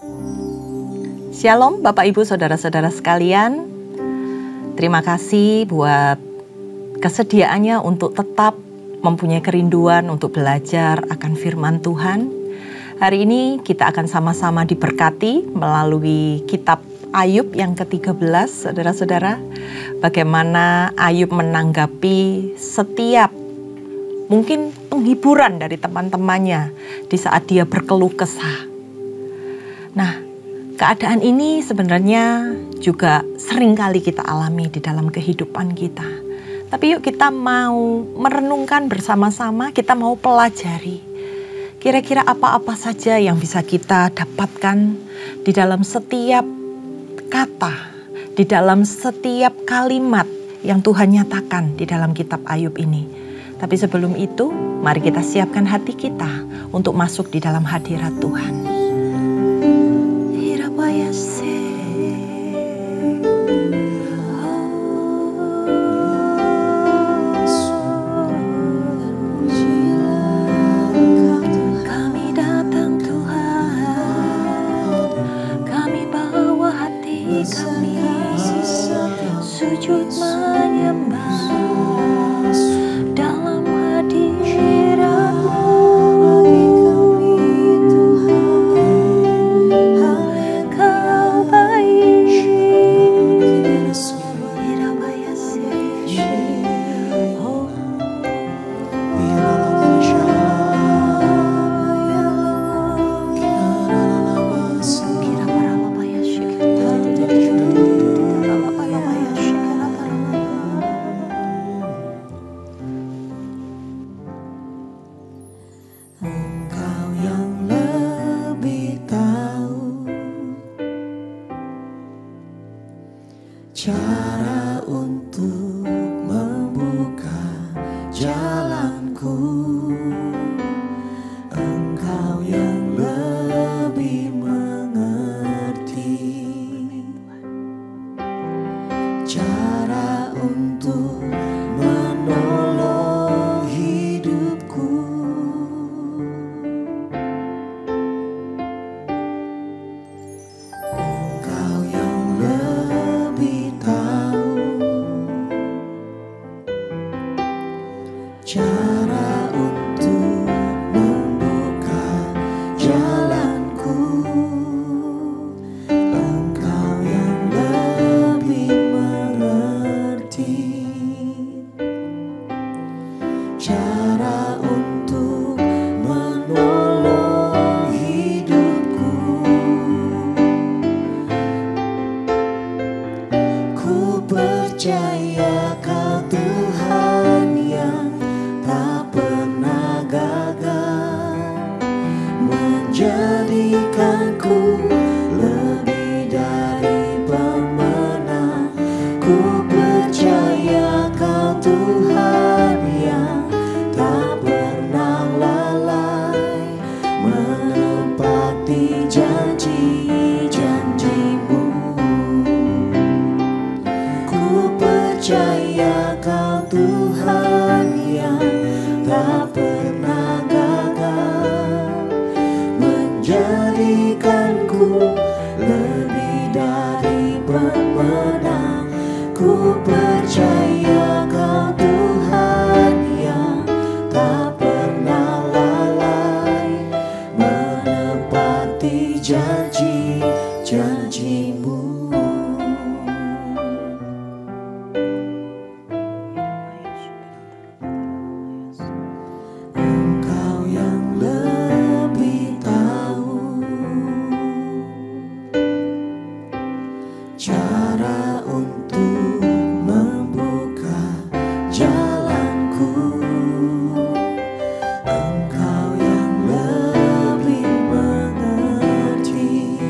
Shalom Bapak Ibu Saudara-saudara sekalian. Terima kasih buat kesediaannya untuk tetap mempunyai kerinduan untuk belajar akan firman Tuhan. Hari ini kita akan sama-sama diberkati melalui kitab Ayub yang ke-13, saudara-saudara. Bagaimana Ayub menanggapi setiap mungkin penghiburan dari teman-temannya di saat dia berkeluh kesah. Nah, keadaan ini sebenarnya juga sering kali kita alami di dalam kehidupan kita. Tapi yuk kita mau merenungkan bersama-sama, kita mau pelajari. Kira-kira apa-apa saja yang bisa kita dapatkan di dalam setiap kata, di dalam setiap kalimat yang Tuhan nyatakan di dalam kitab Ayub ini. Tapi sebelum itu, mari kita siapkan hati kita untuk masuk di dalam hadirat Tuhan. Sujud menyembah dalam hadirat-Mu, Tuhan, Kau baik. Cara untuk membuka jalanku, Engkau yang lebih mengerti. Cara untuk menolong hidupku, Engkau yang lebih tahu. Cara untuk membuka jalanku, Engkau yang lebih mengerti. Cara untuk menolong hidupku, ku percaya Kau Tuhan yang tak pernah gagal, menjadikanku lebih dari pemenang. Ku percaya Kau Tuhan yang tak pernah lalai, menepati janji-janji-Mu. Ku percaya Kau Tuhan yang tak pernah gagal, menjadikanku lebih dari pemenang. Ku percaya Kau Tuhan yang tak pernah lalai, menepati janji-janji-Mu. Engkau yang lebih tahu cara untuk membuka jalanku, Engkau yang lebih mengerti.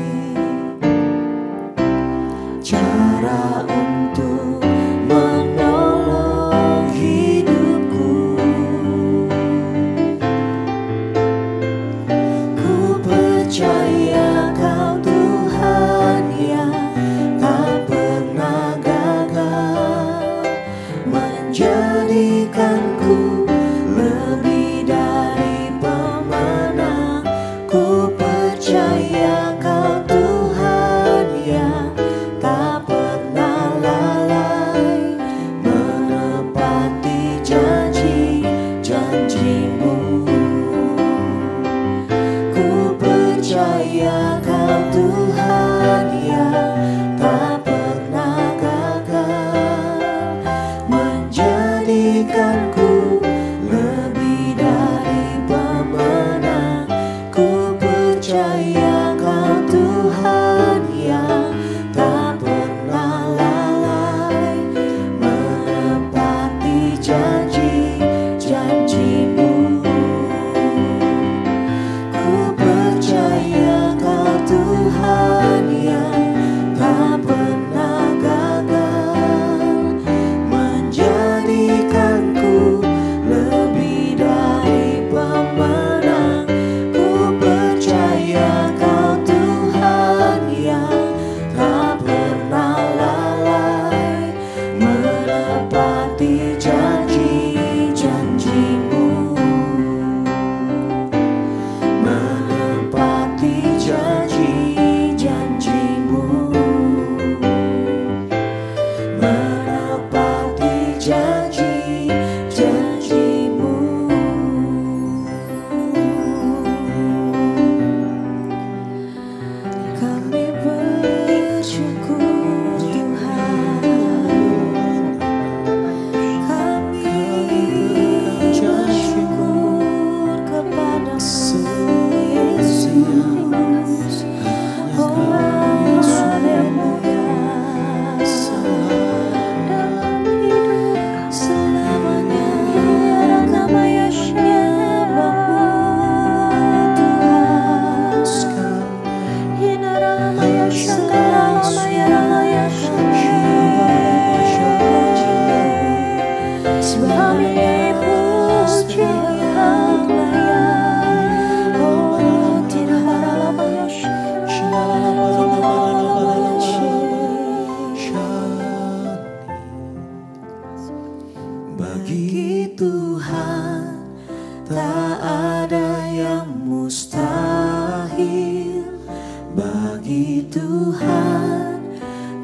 ya Kau Tuhan yang tak pernah gagal, menjadikanku lebih dari pemenang. Ku percaya Kau Tuhan yang tak pernah lalai, menepati janji-janji-Mu. Ku percaya Kau Tuhan yang tak pernah gagal, menjadikanku lebih dari pemenang. Ku percaya Kau Tuhan yang tak pernah lalai, menepati janji-janji-Mu. Menepati janji-janji-Mu. Menepati janji-janji-Mu. Kami bersyukur Tuhan, kami bersyukur kepada-Mu Yesus. Oh haleluya, dalam hidup selamanya kami bagi Tuhan tak ada yang mustahil, bagi Tuhan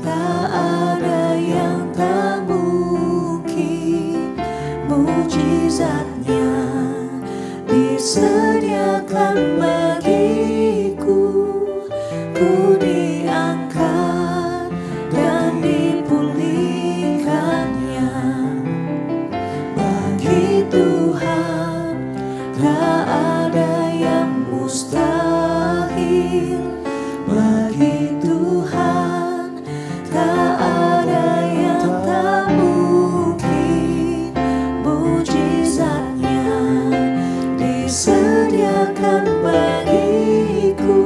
tak ada yang tak mungkin. Mujizatnya disediakan bagiku, ku diangkat dan dipulihkannya. Bagi Tuhan tak ada yang mustahil, bagi Tuhan tak ada yang tak mungkin. Mujizatnya disediakan bagiku,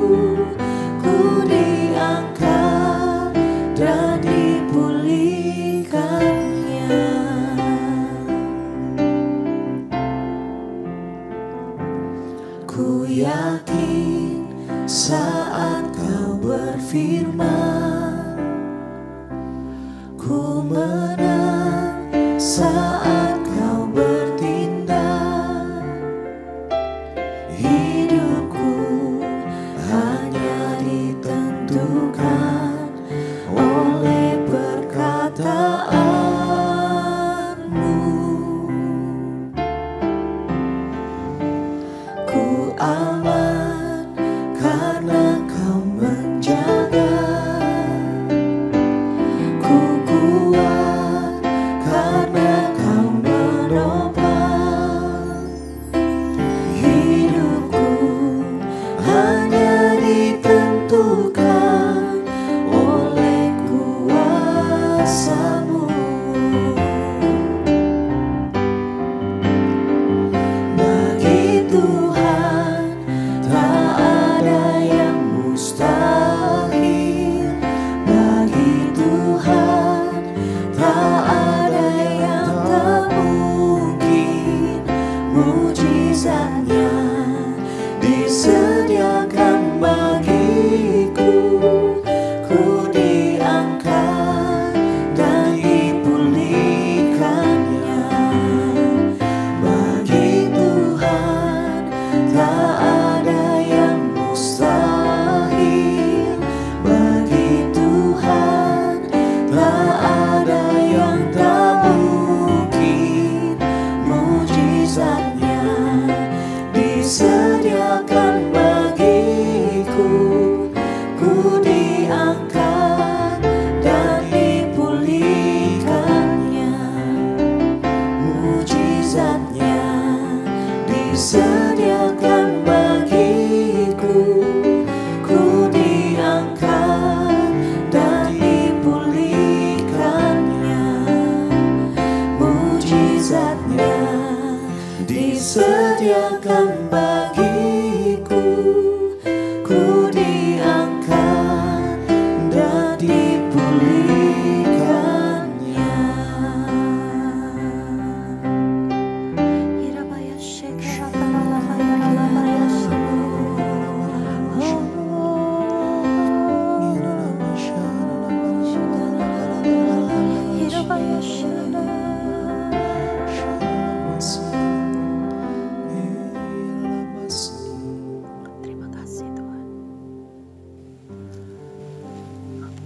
ku diangkat dan dipulihkannya. Ku yakin saat Kau berfirman, ku menang saat Kau bertindak. Hidupku hanya ditentukan oleh perkataan-Mu. Ku aman karena Kau menjaga, ku kuat karena Kau menopang. Hidupku hanya ditentukan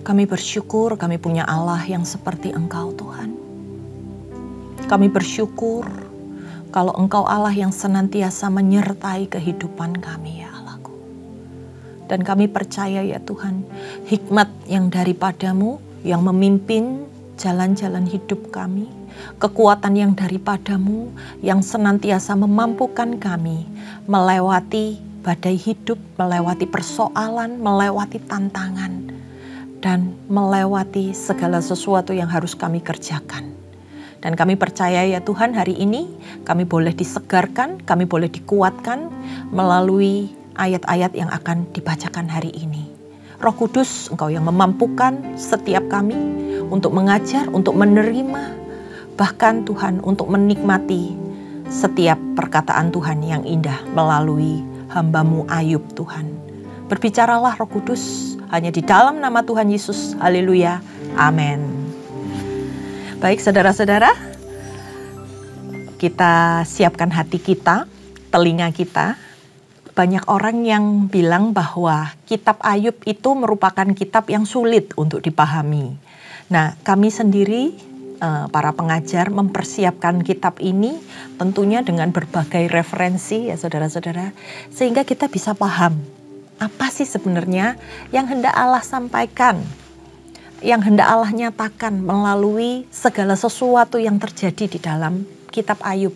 Kami bersyukur kami punya Allah yang seperti Engkau Tuhan. Kami bersyukur kalau Engkau Allah yang senantiasa menyertai kehidupan kami ya Allahku. Dan kami percaya ya Tuhan, hikmat yang daripadamu yang memimpin jalan-jalan hidup kami, kekuatan yang daripadamu yang senantiasa memampukan kami melewati badai hidup, melewati persoalan, melewati tantangan, dan melewati segala sesuatu yang harus kami kerjakan. Dan kami percaya ya Tuhan, hari ini kami boleh disegarkan, kami boleh dikuatkan melalui ayat-ayat yang akan dibacakan hari ini. Roh Kudus, Engkau yang memampukan setiap kami untuk mengajar, untuk menerima, bahkan Tuhan untuk menikmati setiap perkataan Tuhan yang indah melalui hamba-Mu Ayub Tuhan. Berbicaralah Roh Kudus, hanya di dalam nama Tuhan Yesus. Haleluya. Amin. Baik saudara-saudara, kita siapkan hati kita, telinga kita. Banyak orang yang bilang bahwa kitab Ayub itu merupakan kitab yang sulit untuk dipahami. Nah, kami sendiri, para pengajar mempersiapkan kitab ini tentunya dengan berbagai referensi ya saudara-saudara. Sehingga kita bisa paham apa sih sebenarnya yang hendak Allah sampaikan, yang hendak Allah nyatakan melalui segala sesuatu yang terjadi di dalam kitab Ayub.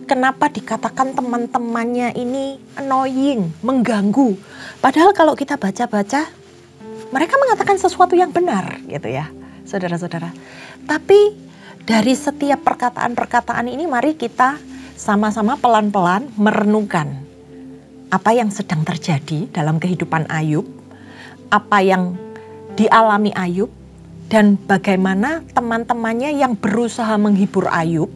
Kenapa dikatakan teman-temannya ini annoying, mengganggu. Padahal kalau kita baca-baca, mereka mengatakan sesuatu yang benar gitu ya, saudara-saudara. Tapi dari setiap perkataan-perkataan ini mari kita sama-sama pelan-pelan merenungkan apa yang sedang terjadi dalam kehidupan Ayub, apa yang dialami Ayub, dan bagaimana teman-temannya yang berusaha menghibur Ayub.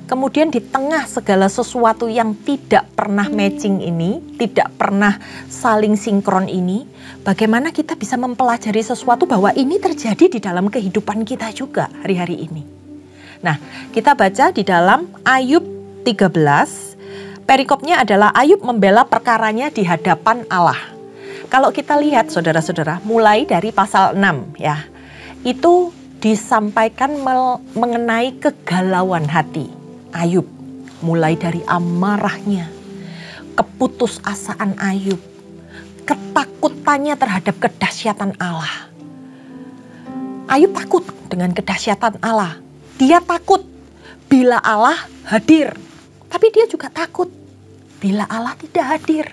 Kemudian di tengah segala sesuatu yang tidak pernah matching ini, tidak pernah saling sinkron ini, bagaimana kita bisa mempelajari sesuatu bahwa ini terjadi di dalam kehidupan kita juga hari-hari ini. Nah, kita baca di dalam Ayub 13, perikopnya adalah Ayub membela perkaranya di hadapan Allah. Kalau kita lihat saudara-saudara, mulai dari pasal 6 ya, itu disampaikan mengenai kegalauan hati Ayub, mulai dari amarahnya, keputusasaan Ayub, ketakutannya terhadap kedahsyatan Allah. Ayub takut dengan kedahsyatan Allah. Dia takut bila Allah hadir, tapi dia juga takut bila Allah tidak hadir.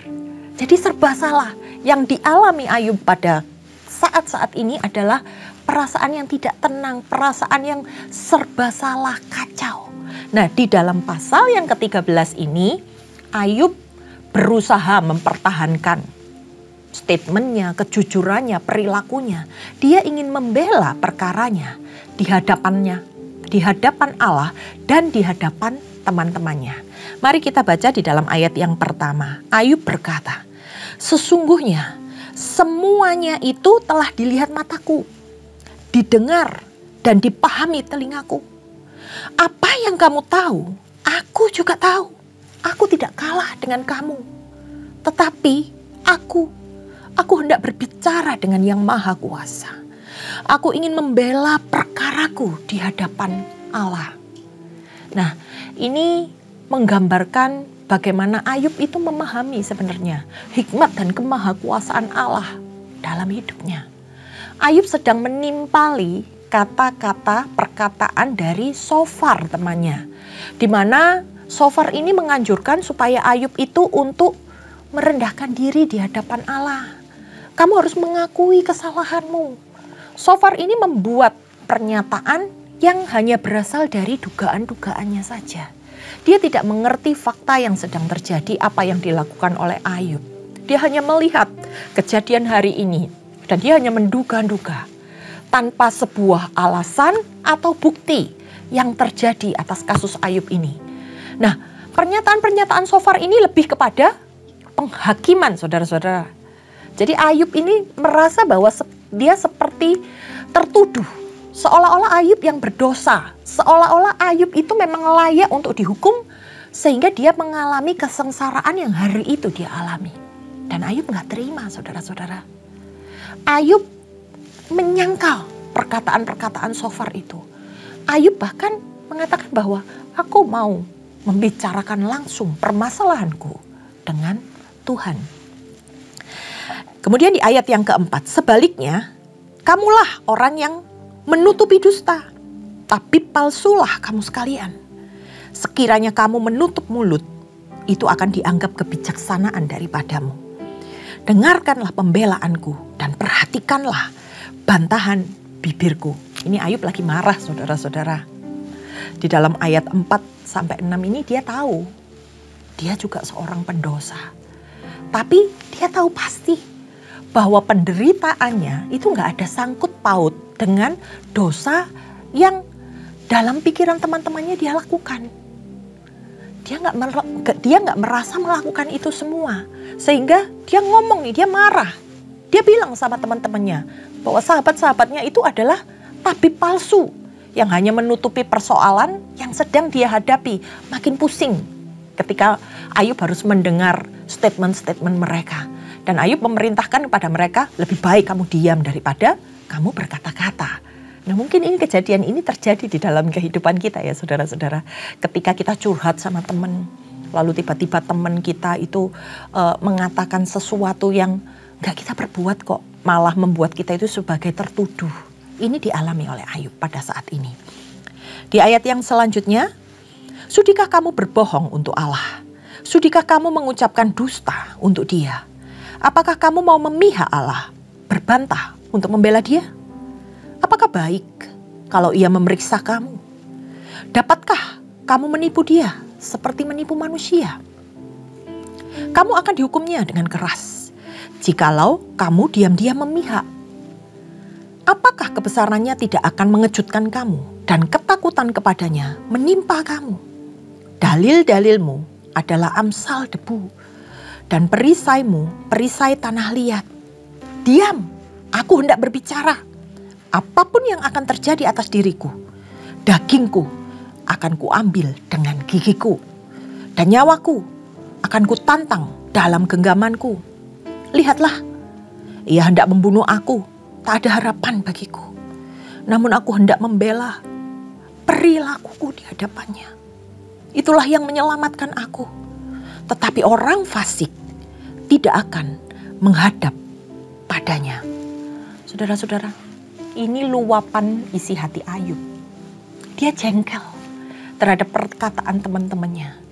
Jadi serba salah. Yang dialami Ayub pada saat-saat ini adalah perasaan yang tidak tenang, perasaan yang serba salah, kacau. Nah, di dalam pasal yang ke-13 ini, Ayub berusaha mempertahankan statementnya, kejujurannya, perilakunya. Dia ingin membela perkaranya di hadapan Allah dan di hadapan teman-temannya. Mari kita baca di dalam ayat yang pertama. Ayub berkata, "Sesungguhnya semuanya itu telah dilihat mataku, didengar dan dipahami telingaku. Apa yang kamu tahu, aku juga tahu. Aku tidak kalah dengan kamu. Tetapi aku hendak berbicara dengan Yang Maha Kuasa. Aku ingin membela perkaraku di hadapan Allah." Nah, ini menggambarkan bagaimana Ayub itu memahami sebenarnya hikmat dan kemahakuasaan Allah dalam hidupnya. Ayub sedang menimpali kata-kata perkataan dari Sofar temannya, di mana Sofar ini menganjurkan supaya Ayub itu untuk merendahkan diri di hadapan Allah. Kamu harus mengakui kesalahanmu. Sofar ini membuat pernyataan yang hanya berasal dari dugaan-dugaannya saja. Dia tidak mengerti fakta yang sedang terjadi, apa yang dilakukan oleh Ayub. Dia hanya melihat kejadian hari ini dan dia hanya menduga-duga tanpa sebuah alasan atau bukti yang terjadi atas kasus Ayub ini. Nah, pernyataan-pernyataan Sofar ini lebih kepada penghakiman, saudara-saudara. Jadi Ayub ini merasa bahwa dia seperti tertuduh, seolah-olah Ayub yang berdosa, seolah-olah Ayub itu memang layak untuk dihukum, sehingga dia mengalami kesengsaraan yang hari itu dia alami. Dan Ayub nggak terima, saudara-saudara. Ayub menyangkal perkataan-perkataan Sofar itu. Ayub bahkan mengatakan bahwa aku mau membicarakan langsung permasalahanku dengan Tuhan. Kemudian di ayat yang keempat, sebaliknya kamulah orang yang menutupi dusta, tapi palsulah kamu sekalian. Sekiranya kamu menutup mulut, itu akan dianggap kebijaksanaan daripadamu. Dengarkanlah pembelaanku dan perhatikanlah bantahan bibirku. Ini Ayub lagi marah, saudara-saudara. Di dalam ayat 4-6 ini dia tahu dia juga seorang pendosa. Tapi dia tahu pasti bahwa penderitaannya itu gak ada sangkut paut dengan dosa yang dalam pikiran teman-temannya dia lakukan. Dia nggak merasa melakukan itu semua. Sehingga dia ngomong nih, dia marah. Dia bilang sama teman-temannya bahwa sahabat-sahabatnya itu adalah tabib palsu yang hanya menutupi persoalan yang sedang dia hadapi. Makin pusing ketika Ayub harus mendengar statement-statement mereka. Dan Ayub memerintahkan kepada mereka, lebih baik kamu diam daripada kamu berkata-kata. Nah mungkin ini kejadian ini terjadi di dalam kehidupan kita ya saudara-saudara. Ketika kita curhat sama teman, lalu tiba-tiba teman kita itu mengatakan sesuatu yang gak kita perbuat kok. Malah membuat kita itu sebagai tertuduh. Ini dialami oleh Ayub pada saat ini. Di ayat yang selanjutnya, sudikah kamu berbohong untuk Allah? Sudikah kamu mengucapkan dusta untuk Dia? Apakah kamu mau memihak Allah, berbantah untuk membela Dia? Apakah baik kalau Ia memeriksa kamu? Dapatkah kamu menipu Dia seperti menipu manusia? Kamu akan dihukumnya dengan keras jikalau kamu diam-diam memihak. Apakah kebesarannya tidak akan mengejutkan kamu dan ketakutan kepadanya menimpa kamu? Dalil-dalilmu adalah amsal debu dan perisaimu perisai tanah liat. Diam, aku hendak berbicara. Apapun yang akan terjadi atas diriku, dagingku akan kuambil dengan gigiku, dan nyawaku akan kutantang dalam genggamanku. Lihatlah, ia hendak membunuh aku, tak ada harapan bagiku. Namun aku hendak membela perilakuku di hadapannya. Itulah yang menyelamatkan aku. Tetapi orang fasik tidak akan menghadap padanya. Saudara-saudara, ini luapan isi hati Ayub. Dia jengkel terhadap perkataan teman-temannya.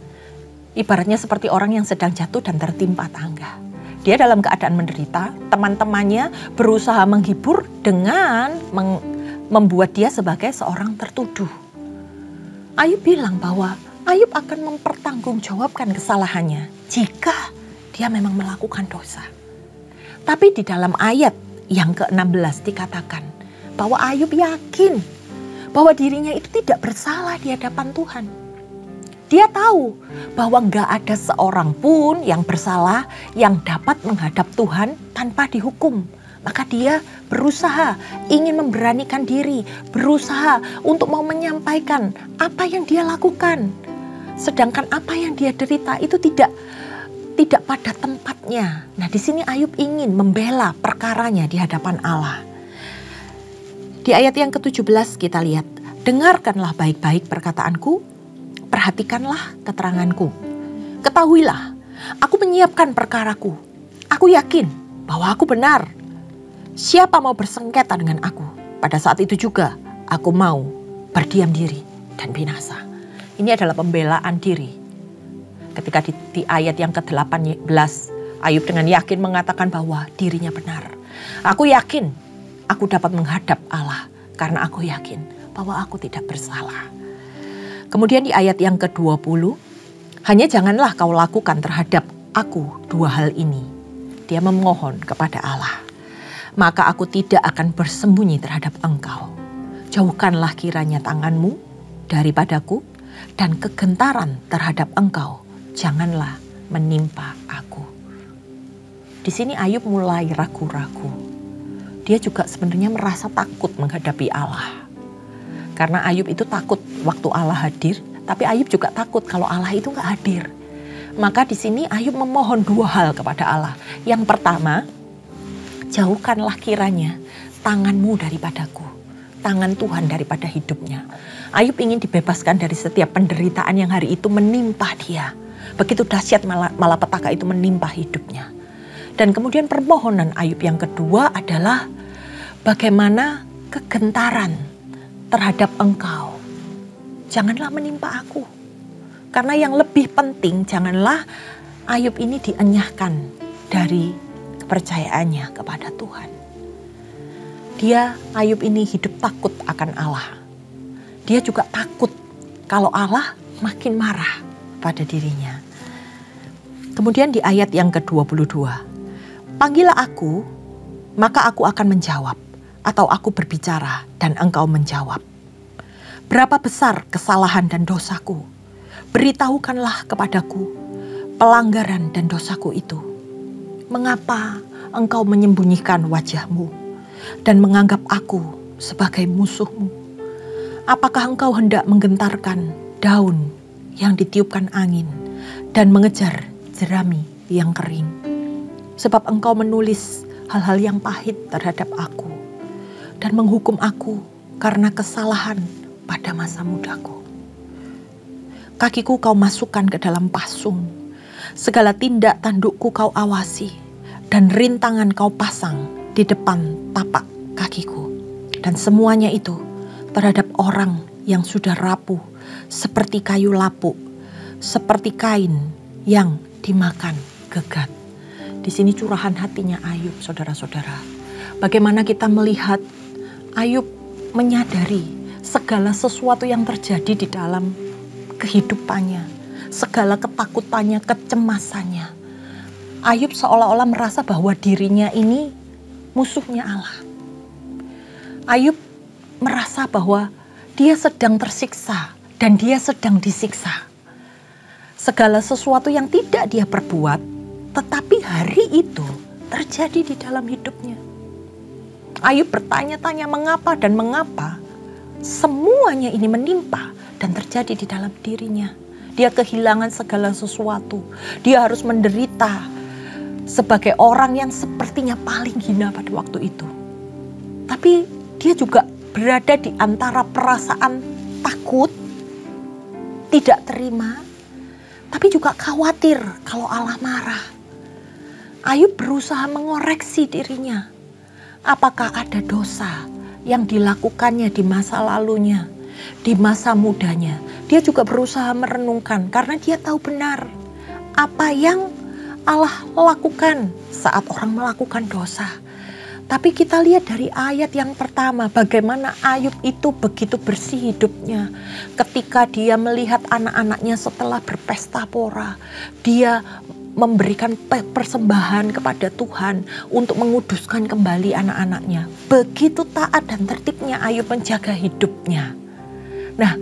Ibaratnya seperti orang yang sedang jatuh dan tertimpa tangga. Dia dalam keadaan menderita, teman-temannya berusaha menghibur dengan membuat dia sebagai seorang tertuduh. Ayub bilang bahwa Ayub akan mempertanggungjawabkan kesalahannya jika dia memang melakukan dosa. Tapi di dalam ayat yang ke-16 dikatakan bahwa Ayub yakin bahwa dirinya itu tidak bersalah di hadapan Tuhan. Dia tahu bahwa gak ada seorang pun yang bersalah yang dapat menghadap Tuhan tanpa dihukum. Maka dia berusaha ingin memberanikan diri, berusaha untuk mau menyampaikan apa yang dia lakukan. Sedangkan apa yang dia derita itu tidak pada tempatnya. Nah, di sini Ayub ingin membela perkaranya di hadapan Allah. Di ayat yang ke-17 kita lihat, dengarkanlah baik-baik perkataanku, perhatikanlah keteranganku. Ketahuilah, aku menyiapkan perkaraku. Aku yakin bahwa aku benar. Siapa mau bersengketa dengan aku? Pada saat itu juga aku mau berdiam diri dan binasa. Ini adalah pembelaan diri. Ketika di ayat yang ke-18, Ayub dengan yakin mengatakan bahwa dirinya benar. Aku yakin aku dapat menghadap Allah karena aku yakin bahwa aku tidak bersalah. Kemudian di ayat yang ke-20, hanya janganlah kau lakukan terhadap aku dua hal ini. Dia memohon kepada Allah. Maka aku tidak akan bersembunyi terhadap engkau. Jauhkanlah kiranya tanganmu daripadaku dan kegentaran terhadap engkau janganlah menimpa aku. Di sini Ayub mulai ragu-ragu. Dia juga sebenarnya merasa takut menghadapi Allah. Karena Ayub itu takut waktu Allah hadir, tapi Ayub juga takut kalau Allah itu gak hadir. Maka di sini Ayub memohon dua hal kepada Allah. Yang pertama, jauhkanlah kiranya tanganmu daripadaku, tangan Tuhan daripada hidupnya. Ayub ingin dibebaskan dari setiap penderitaan yang hari itu menimpa dia. Begitu dahsyat malapetaka itu menimpa hidupnya. Dan kemudian permohonan Ayub yang kedua adalah bagaimana kegentaran terhadap engkau janganlah menimpa aku. Karena yang lebih penting, janganlah Ayub ini dienyahkan dari kepercayaannya kepada Tuhan. Ayub ini hidup takut akan Allah. Dia juga takut kalau Allah makin marah pada dirinya. Kemudian di ayat yang ke-22, panggillah aku, maka aku akan menjawab, atau aku berbicara dan engkau menjawab. Berapa besar kesalahan dan dosaku? Beritahukanlah kepadaku pelanggaran dan dosaku itu. Mengapa engkau menyembunyikan wajahmu dan menganggap aku sebagai musuhmu? Apakah engkau hendak menggentarkan daun yang ditiupkan angin dan mengejar jerami yang kering? Sebab engkau menulis hal-hal yang pahit terhadap aku dan menghukum aku karena kesalahan pada masa mudaku. Kakiku kau masukkan ke dalam pasung, segala tindak tandukku kau awasi, dan rintangan kau pasang di depan tapak kakiku. Dan semuanya itu terhadap orang yang sudah rapuh, seperti kayu lapuk, seperti kain yang dimakan gegat. Di sini curahan hatinya Ayub, saudara-saudara. Bagaimana kita melihat Ayub menyadari segala sesuatu yang terjadi di dalam kehidupannya, segala ketakutannya, kecemasannya. Ayub seolah-olah merasa bahwa dirinya ini musuhnya Allah. Ayub merasa bahwa dia sedang tersiksa dan dia sedang disiksa. Segala sesuatu yang tidak dia perbuat, tetapi hari itu terjadi di dalam hidupnya. Ayub bertanya-tanya mengapa dan mengapa semuanya ini menimpa dan terjadi di dalam dirinya. Dia kehilangan segala sesuatu. Dia harus menderita sebagai orang yang sepertinya paling hina pada waktu itu. Tapi dia juga berada di antara perasaan takut, tidak terima, tapi juga khawatir kalau Allah marah. Ayub berusaha mengoreksi dirinya. Apakah ada dosa yang dilakukannya di masa lalunya, di masa mudanya? Dia juga berusaha merenungkan karena dia tahu benar apa yang Allah lakukan saat orang melakukan dosa. Tapi kita lihat dari ayat yang pertama bagaimana Ayub itu begitu bersih hidupnya. Ketika dia melihat anak-anaknya setelah berpesta pora, dia memberikan persembahan kepada Tuhan untuk menguduskan kembali anak-anaknya. Begitu taat dan tertibnya Ayub menjaga hidupnya. Nah,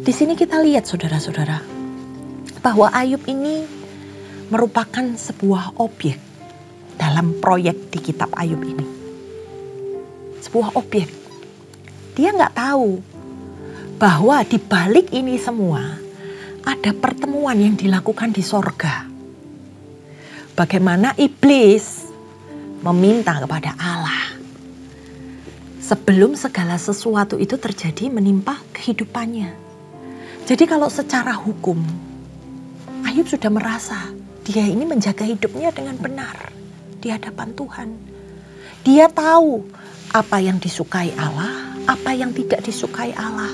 di sini kita lihat saudara-saudara bahwa Ayub ini merupakan sebuah objek dalam proyek di kitab Ayub ini. Sebuah objek. Dia nggak tahu bahwa di balik ini semua ada pertemuan yang dilakukan di sorga. Bagaimana iblis meminta kepada Allah sebelum segala sesuatu itu terjadi menimpa kehidupannya. Jadi kalau secara hukum Ayub sudah merasa dia ini menjaga hidupnya dengan benar di hadapan Tuhan. Dia tahu apa yang disukai Allah, apa yang tidak disukai Allah.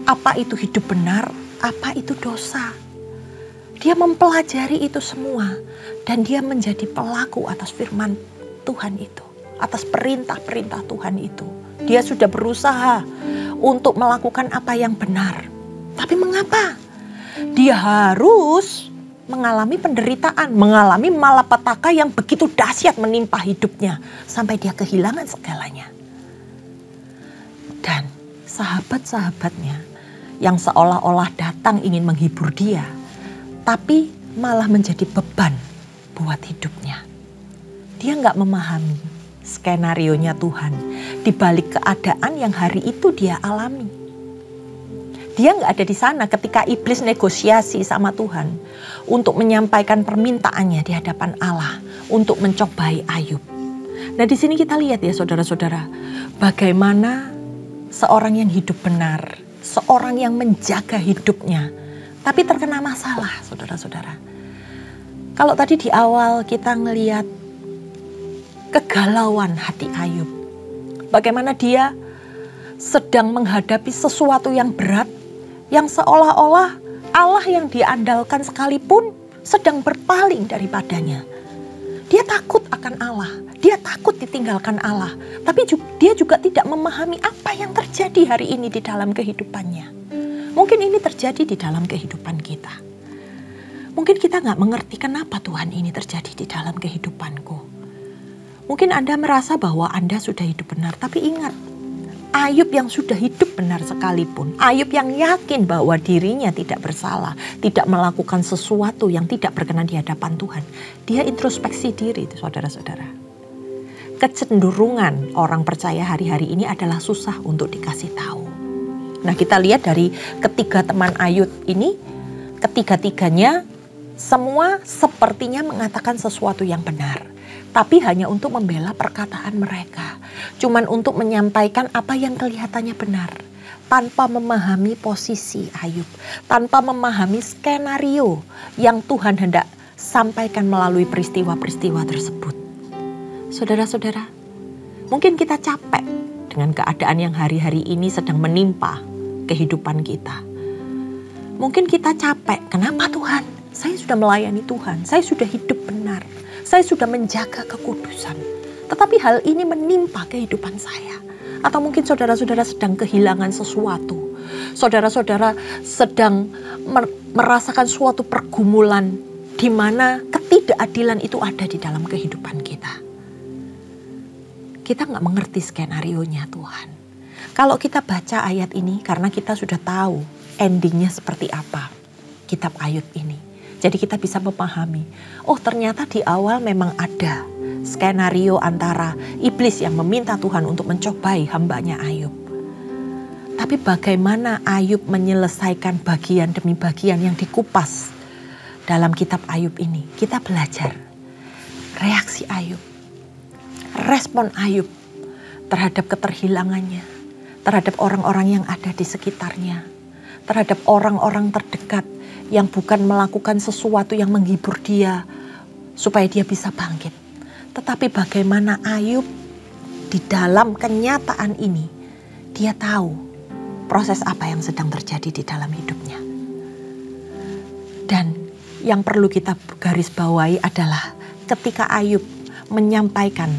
Apa itu hidup benar, apa itu dosa. Dia mempelajari itu semua dan dia menjadi pelaku atas firman Tuhan itu, atas perintah-perintah Tuhan itu. Dia sudah berusaha untuk melakukan apa yang benar. Tapi mengapa dia harus mengalami penderitaan, mengalami malapetaka yang begitu dahsyat menimpa hidupnya sampai dia kehilangan segalanya? Dan sahabat-sahabatnya yang seolah-olah datang ingin menghibur dia, tapi malah menjadi beban buat hidupnya. Dia nggak memahami skenarionya Tuhan di balik keadaan yang hari itu dia alami. Dia nggak ada di sana ketika iblis negosiasi sama Tuhan untuk menyampaikan permintaannya di hadapan Allah untuk mencobai Ayub. Nah di sini kita lihat ya saudara-saudara, bagaimana seorang yang hidup benar, seorang yang menjaga hidupnya, tapi terkena masalah saudara-saudara. Kalau tadi di awal kita ngelihat kegalauan hati Ayub, bagaimana dia sedang menghadapi sesuatu yang berat, yang seolah-olah Allah yang diandalkan sekalipun sedang berpaling daripadanya. Dia takut akan Allah, dia takut ditinggalkan Allah, tapi dia juga tidak memahami apa yang terjadi hari ini di dalam kehidupannya. Mungkin ini terjadi di dalam kehidupan kita. Mungkin kita gak mengerti kenapa Tuhan ini terjadi di dalam kehidupanku. Mungkin Anda merasa bahwa Anda sudah hidup benar, tapi ingat, Ayub yang sudah hidup benar sekalipun, Ayub yang yakin bahwa dirinya tidak bersalah, tidak melakukan sesuatu yang tidak berkenan di hadapan Tuhan, dia introspeksi diri, saudara-saudara. Kecenderungan orang percaya hari-hari ini adalah susah untuk dikasih tahu. Nah, kita lihat dari ketiga teman Ayub ini, ketiga-tiganya semua sepertinya mengatakan sesuatu yang benar, tapi hanya untuk membela perkataan mereka. Cuman untuk menyampaikan apa yang kelihatannya benar, tanpa memahami posisi Ayub, tanpa memahami skenario yang Tuhan hendak sampaikan melalui peristiwa-peristiwa tersebut. Saudara-saudara, mungkin kita capek dengan keadaan yang hari-hari ini sedang menimpa kehidupan kita. Mungkin kita capek, kenapa Tuhan? Saya sudah melayani Tuhan, saya sudah hidup benar, saya sudah menjaga kekudusan. Tetapi hal ini menimpa kehidupan saya. Atau mungkin saudara-saudara sedang kehilangan sesuatu. Saudara-saudara sedang merasakan suatu pergumulan di mana ketidakadilan itu ada di dalam kehidupan kita. Kita nggak mengerti skenario-nya Tuhan. Kalau kita baca ayat ini karena kita sudah tahu endingnya seperti apa kitab Ayub ini. Jadi kita bisa memahami, oh ternyata di awal memang ada skenario antara iblis yang meminta Tuhan untuk mencobai hambanya Ayub. Tapi bagaimana Ayub menyelesaikan bagian demi bagian yang dikupas dalam kitab Ayub ini? Kita belajar reaksi Ayub, respon Ayub terhadap keterhilangannya, terhadap orang-orang yang ada di sekitarnya, terhadap orang-orang terdekat yang bukan melakukan sesuatu yang menghibur dia supaya dia bisa bangkit. Tetapi bagaimana Ayub di dalam kenyataan ini, dia tahu proses apa yang sedang terjadi di dalam hidupnya. Dan yang perlu kita garis bawahi adalah ketika Ayub menyampaikan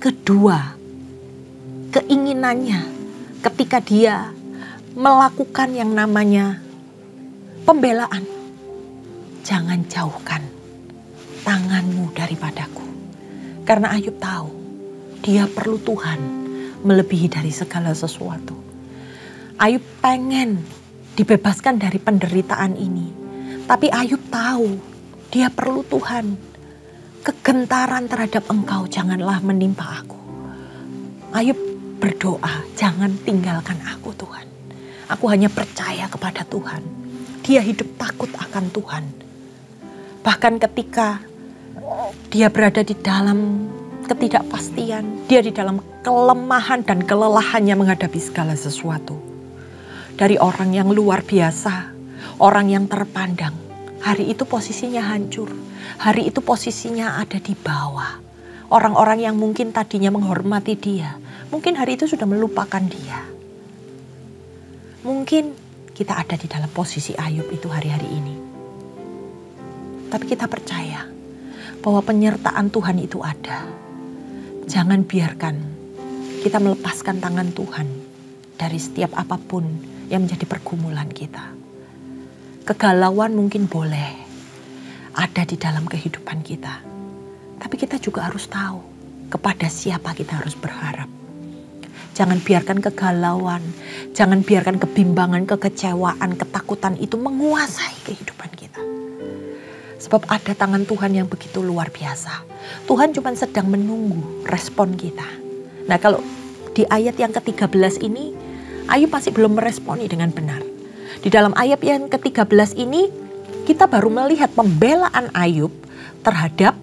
kedua keinginannya, ketika dia melakukan yang namanya pembelaan, jangan jauhkan tanganmu daripadaku. Karena Ayub tahu dia perlu Tuhan melebihi dari segala sesuatu. Ayub pengen dibebaskan dari penderitaan ini. Tapi Ayub tahu dia perlu Tuhan. Kegentaran terhadap Engkau janganlah menimpa aku. Ayub berdoa, jangan tinggalkan aku Tuhan. Aku hanya percaya kepada Tuhan. Dia hidup takut akan Tuhan. Bahkan ketika dia berada di dalam ketidakpastian, dia di dalam kelemahan dan kelelahannya menghadapi segala sesuatu. Dari orang yang luar biasa, orang yang terpandang, hari itu posisinya hancur. Hari itu posisinya ada di bawah. Orang-orang yang mungkin tadinya menghormati dia, mungkin hari itu sudah melupakan dia. Mungkin kita ada di dalam posisi Ayub itu hari-hari ini. Tapi kita percaya bahwa penyertaan Tuhan itu ada. Jangan biarkan kita melepaskan tangan Tuhan dari setiap apapun yang menjadi pergumulan kita. Kegalauan mungkin boleh ada di dalam kehidupan kita. Tapi kita juga harus tahu kepada siapa kita harus berharap. Jangan biarkan kegalauan, jangan biarkan kebimbangan, kekecewaan, ketakutan itu menguasai kehidupan kita. Sebab ada tangan Tuhan yang begitu luar biasa. Tuhan cuma sedang menunggu respon kita. Nah kalau di ayat yang ke-13 ini, Ayub masih belum meresponi dengan benar. Di dalam ayat yang ke-13 ini, kita baru melihat pembelaan Ayub terhadap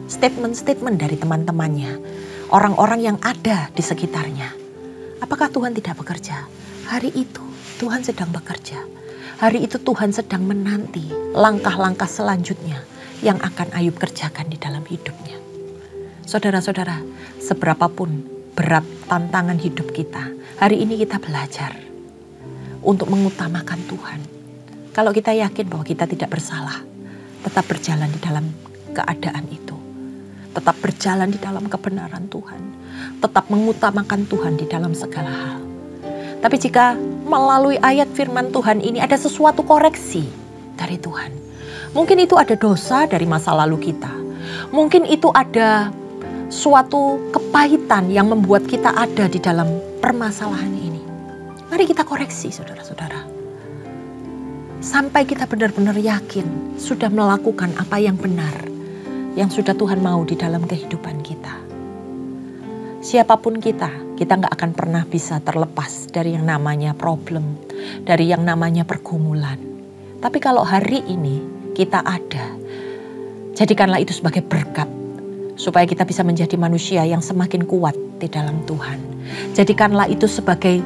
statement-statement dari teman-temannya. orang-orang yang ada di sekitarnya. Apakah Tuhan tidak bekerja? Hari itu Tuhan sedang bekerja. Hari itu Tuhan sedang menanti langkah-langkah selanjutnya yang akan Ayub kerjakan di dalam hidupnya. Saudara-saudara, seberapapun berat tantangan hidup kita, hari ini kita belajar untuk mengutamakan Tuhan. Kalau kita yakin bahwa kita tidak bersalah, tetap berjalan di dalam keadaan itu. Tetap berjalan di dalam kebenaran Tuhan. Tetap mengutamakan Tuhan di dalam segala hal. Tapi jika melalui ayat firman Tuhan ini ada sesuatu koreksi dari Tuhan. Mungkin itu ada dosa dari masa lalu kita. Mungkin itu ada suatu kepahitan yang membuat kita ada di dalam permasalahan ini. Mari kita koreksi saudara-saudara. Sampai kita benar-benar yakin sudah melakukan apa yang benar, yang sudah Tuhan mau di dalam kehidupan kita. Siapapun kita nggak akan pernah bisa terlepas dari yang namanya problem, dari yang namanya pergumulan. Tapi kalau hari ini kita ada, jadikanlah itu sebagai berkat, supaya kita bisa menjadi manusia yang semakin kuat di dalam Tuhan. Jadikanlah itu sebagai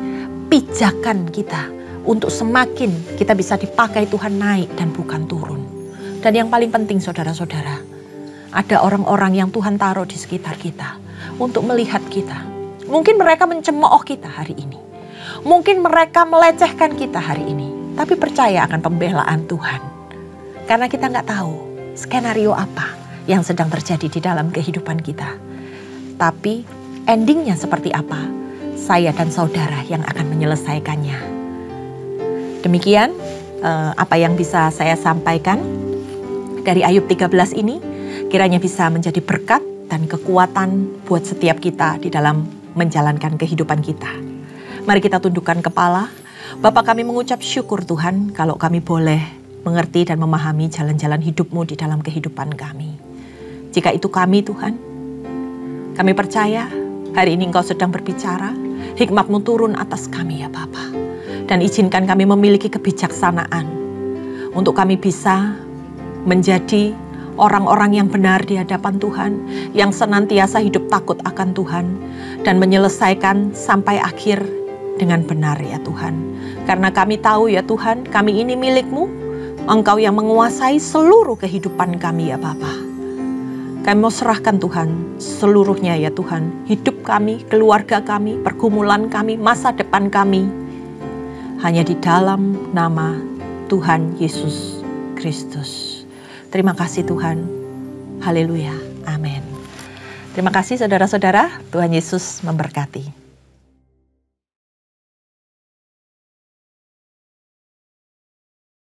pijakan kita, untuk semakin kita bisa dipakai Tuhan naik dan bukan turun. Dan yang paling penting saudara-saudara, ada orang-orang yang Tuhan taruh di sekitar kita untuk melihat kita. Mungkin mereka mencemooh kita hari ini. Mungkin mereka melecehkan kita hari ini. Tapi percaya akan pembelaan Tuhan. Karena kita nggak tahu skenario apa yang sedang terjadi di dalam kehidupan kita. Tapi endingnya seperti apa, saya dan saudara yang akan menyelesaikannya. Demikian apa yang bisa saya sampaikan dari Ayub 13 ini. Kiranya bisa menjadi berkat dan kekuatan buat setiap kita di dalam menjalankan kehidupan kita. Mari kita tundukkan kepala. Bapa, kami mengucap syukur Tuhan kalau kami boleh mengerti dan memahami jalan-jalan hidup-Mu di dalam kehidupan kami. Jika itu kami Tuhan, kami percaya hari ini Engkau sedang berbicara, hikmat-Mu turun atas kami ya Bapa. Dan izinkan kami memiliki kebijaksanaan untuk kami bisa menjadi orang-orang yang benar di hadapan Tuhan, yang senantiasa hidup takut akan Tuhan, dan menyelesaikan sampai akhir dengan benar ya Tuhan. Karena kami tahu ya Tuhan, kami ini milik-Mu, Engkau yang menguasai seluruh kehidupan kami ya Bapa. Kami mau serahkan Tuhan seluruhnya ya Tuhan, hidup kami, keluarga kami, pergumulan kami, masa depan kami, hanya di dalam nama Tuhan Yesus Kristus. Terima kasih Tuhan. Haleluya. Amin. Terima kasih saudara-saudara. Tuhan Yesus memberkati.